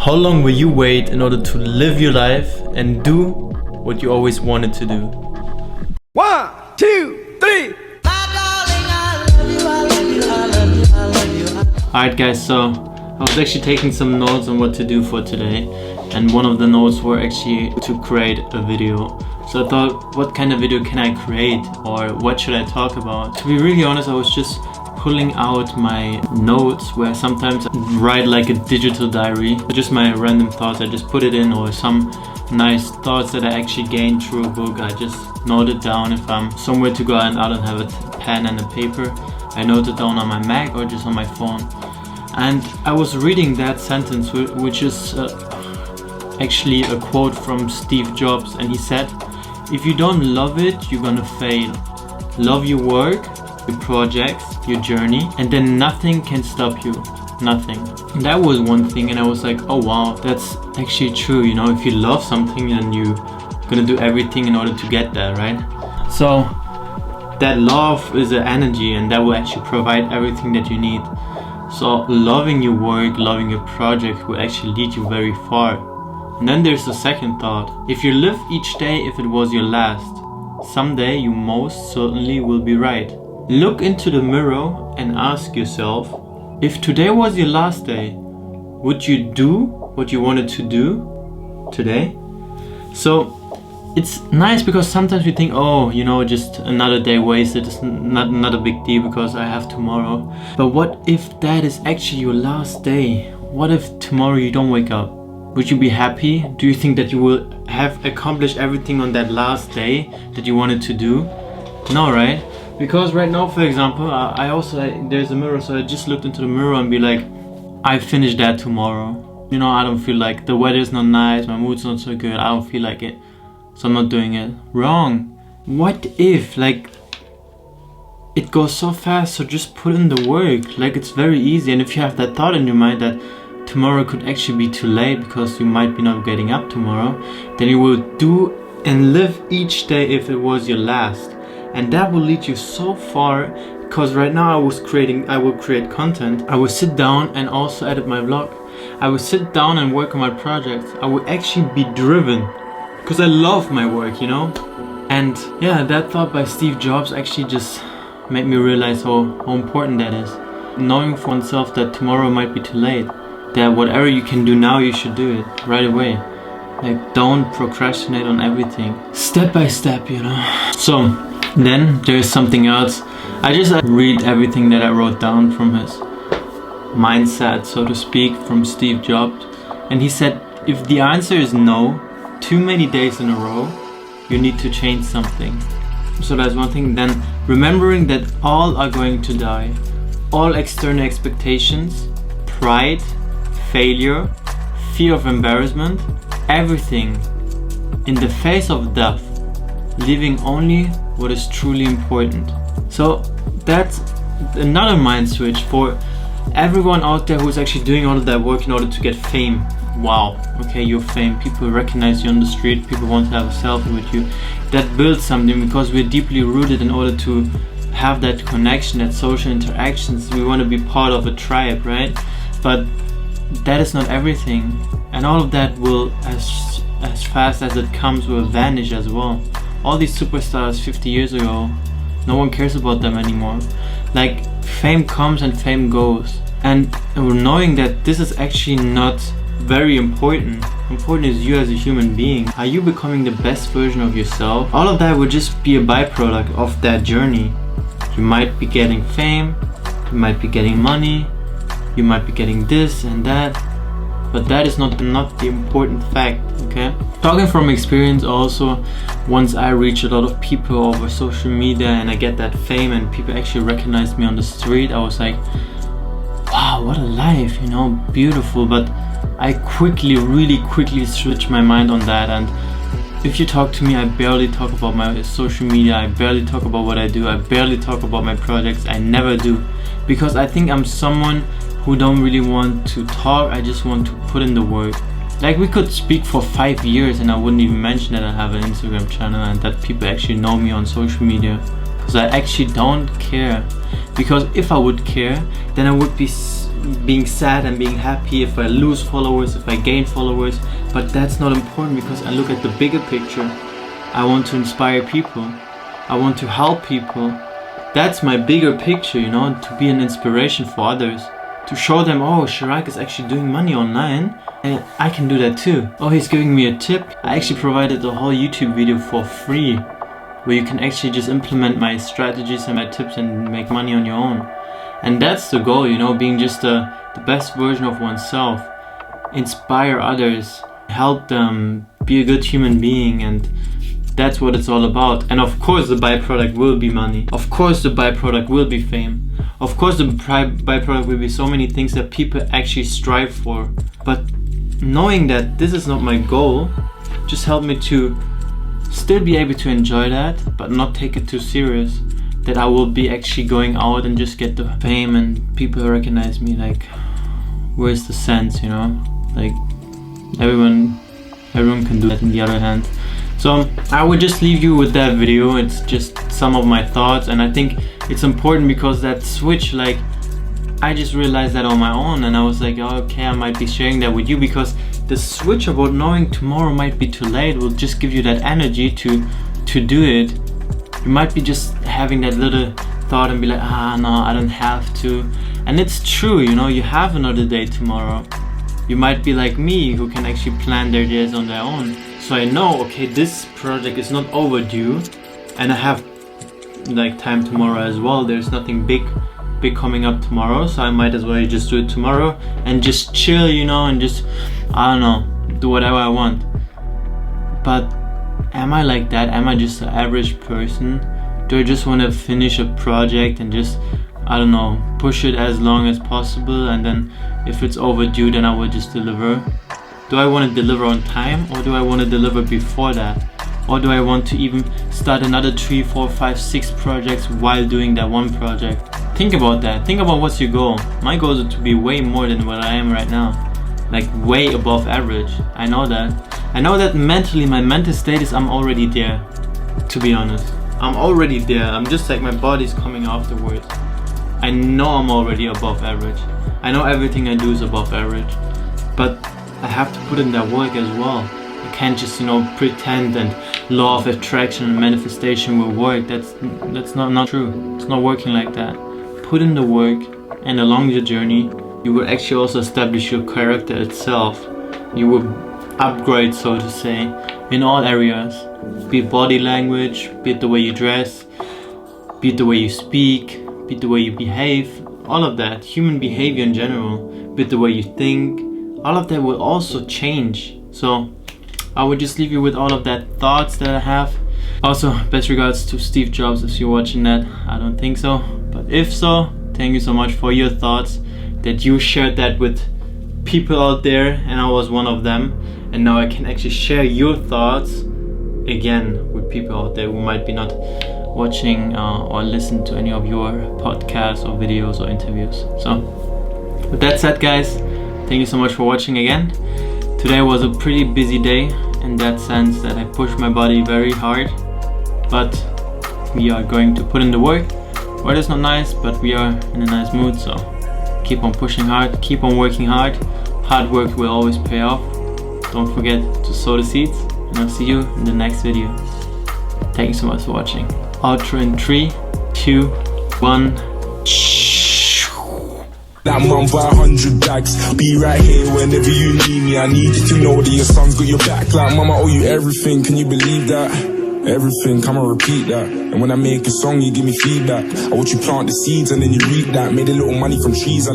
How long will you wait in order to live your life and do what you always wanted to do? 1, 2, 3. Alright guys, so I was actually taking some notes on what to do for today, and one of the notes were actually to create a video. So I thought, what kind of video can I create, or what should I talk about? To be really honest, I was just pulling out my notes, where sometimes I write like a digital diary, just my random thoughts. I just put it in, or some nice thoughts that I actually gained through a book. I just note it down. If I'm somewhere to go and I don't have a pen and a paper, I note it down on my Mac or just on my phone. And I was reading that sentence, which is actually a quote from Steve Jobs, and he said, if you don't love it, you're gonna fail. Love your work, your projects, your journey, and then nothing can stop you. Nothing. And that was one thing, and I was like, oh wow, that's actually true. You know, if you love something, then you're gonna do everything in order to get there, right? So that love is an energy, and that will actually provide everything that you need. So loving your work, loving your project will actually lead you very far. And then there's the second thought. If you live each day if it was your last, someday you most certainly will be right. Look into the mirror and ask yourself, if today was your last day, would you do what you wanted to do today? So it's nice because sometimes we think, oh, you know, just another day wasted, it's not a big deal because I have tomorrow. But what if that is actually your last day? What if tomorrow you don't wake up? Would you be happy? Do you think that you will have accomplished everything on that last day that you wanted to do? No, right? Because right now, for example, there's a mirror, so I just looked into the mirror and be like, I finished that tomorrow. You know, I don't feel like, the weather's not nice, my mood's not so good, I don't feel like it, so I'm not doing it. Wrong. What if, like, it goes so fast, so just put in the work. Like, it's very easy. And if you have that thought in your mind that tomorrow could actually be too late because you might be not getting up tomorrow, then you will do and live each day if it was your last. And that will lead you so far, because right now I will create content. I will sit down and also edit my vlog. I will sit down and work on my projects. I will actually be driven because I love my work, you know? And yeah, that thought by Steve Jobs actually just made me realize how important that is. Knowing for oneself that tomorrow might be too late, that whatever you can do now, you should do it right away. Like, don't procrastinate on everything. Step by step, you know? So then there's something else. I just read everything that I wrote down from his mindset, so to speak, from Steve Jobs. And he said, if the answer is no, too many days in a row, you need to change something. So that's one thing. Then remembering that all are going to die. All external expectations, pride, failure, fear of embarrassment, everything in the face of death, leaving only what is truly important. So that's another mind switch for everyone out there who's actually doing all of that work in order to get fame. Wow, okay, you're fame, people recognize you on the street, people want to have a selfie with you. That builds something, because we're deeply rooted in order to have that connection, that social interactions. We want to be part of a tribe, right? But that is not everything, and all of that will, as fast as it comes, will vanish as well. All these superstars 50 years ago, no one cares about them anymore. Like, fame comes and fame goes, and knowing that this is actually not very important. Important is you as a human being. Are you becoming the best version of yourself? All of that would just be a byproduct of that journey. You might be getting fame, you might be getting money, you might be getting this and that, but that is not the important fact, okay? Talking from experience also, once I reach a lot of people over social media and I get that fame and people actually recognize me on the street, I was like, wow, what a life, you know, beautiful. But I really quickly switched my mind on that. And if you talk to me, I barely talk about my social media, I barely talk about what I do, I barely talk about my projects. I never do, because I think I'm someone who don't really want to talk. I just want to put in the work. Like, we could speak for 5 years and I wouldn't even mention that I have an Instagram channel and that people actually know me on social media, because I actually don't care. Because if I would care, then I would be being sad and being happy if I lose followers, if I gain followers, but that's not important because I look at the bigger picture. I want to inspire people. I want to help people. That's my bigger picture, you know, to be an inspiration for others. To show them, oh, Chirag is actually doing money online and I can do that too. Oh, he's giving me a tip. I actually provided a whole YouTube video for free where you can actually just implement my strategies and my tips and make money on your own. And that's the goal, you know, being just the best version of oneself. Inspire others, help them, be a good human being, and that's what it's all about. And of course the byproduct will be money. Of course the byproduct will be fame. Of course the byproduct will be so many things that people actually strive for. But knowing that this is not my goal just helped me to still be able to enjoy that, but not take it too serious. That I will be actually going out and just get the fame and people recognize me. Like, where's the sense, you know? Like, everyone can do that on the other hand. So I would just leave you with that video. It's just some of my thoughts, and I think it's important because that switch, like, I just realized that on my own, and I was like, oh, okay, I might be sharing that with you because the switch about knowing tomorrow might be too late will just give you that energy to do it. You might be just having that little thought and be like, no, I don't have to. And it's true, you know, you have another day tomorrow. You might be like me, who can actually plan their days on their own. So I know, okay, this project is not overdue, and I have like time tomorrow as well. There's nothing big coming up tomorrow, so I might as well just do it tomorrow and just chill, you know, and just, I don't know, do whatever I want. But am I like that? Am I just an average person? Do I just want to finish a project and just, I don't know, push it as long as possible, and then if it's overdue then I will just deliver? Do I want to deliver on time, or do I want to deliver before that? Or do I want to even start another 3, 4, 5, 6 projects while doing that one project? Think about that. Think about what's your goal. My goal is to be way more than what I am right now. Like way above average. I know that. I know that mentally, my mental state is I'm already there. To be honest. I'm already there. I'm just like my body's coming afterwards. I know I'm already above average. I know everything I do is above average. But I have to put in that work as well. I can't just, you know, pretend and law of attraction and manifestation will work. That's not true. It's not working like that. Put in the work, and along your journey you will actually also establish your character itself. You will upgrade, so to say, in all areas. Be it body language, be it the way you dress, be it the way you speak, be it the way you behave, all of that, human behavior in general, be it the way you think, all of that will also change. So I would just leave you with all of that thoughts that I have. Also, best regards to Steve Jobs if you're watching that. I don't think so, but if so, thank you so much for your thoughts, that you shared that with people out there, and I was one of them, and now I can actually share your thoughts again with people out there who might be not watching or listen to any of your podcasts or videos or interviews. So with that said, guys, thank you so much for watching again. Today was a pretty busy day in that sense that I pushed my body very hard, but we are going to put in the work. Weather's not nice, but we are in a nice mood, so keep on pushing hard, keep on working hard. Hard work will always pay off. Don't forget to sow the seeds, and I'll see you in the next video. Thank you so much for watching. Outro in 3, 2, 1. That man for 100 bags. Be right here whenever you need me. I need you to know that your son's got your back. Like, mama, owe you everything. Can you believe that? Everything, come and repeat that. And when I make a song, you give me feedback. I watch you plant the seeds and then you reap that. Made a little money from trees.